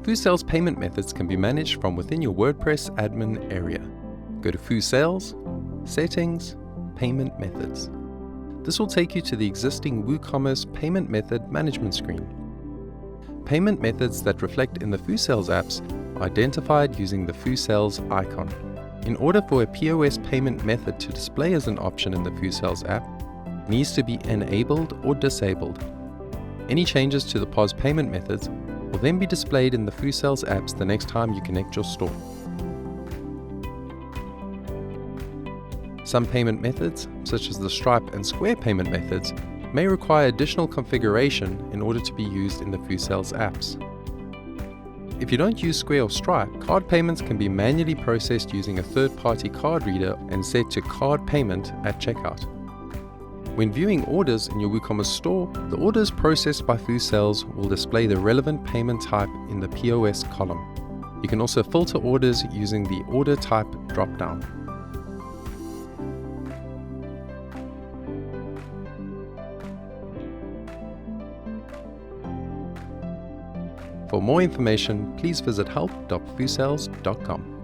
FooSales payment methods can be managed from within your WordPress admin area. Go to FooSales, Settings, Payment Methods. This will take you to the existing WooCommerce payment method management screen. Payment methods that reflect in the FooSales apps are identified using the FooSales icon. In order for a POS payment method to display as an option in the FooSales app, it needs to be enabled or disabled. Any changes to the POS payment methods will then be displayed in the FooSales apps the next time you connect your store. Some payment methods, such as the Stripe and Square payment methods, may require additional configuration in order to be used in the FooSales apps. If you don't use Square or Stripe, card payments can be manually processed using a third-party card reader and set to card payment at checkout. When viewing orders in your WooCommerce store, the orders processed by FooSales will display the relevant payment type in the POS column. You can also filter orders using the Order Type drop-down. For more information, please visit help.foosales.com.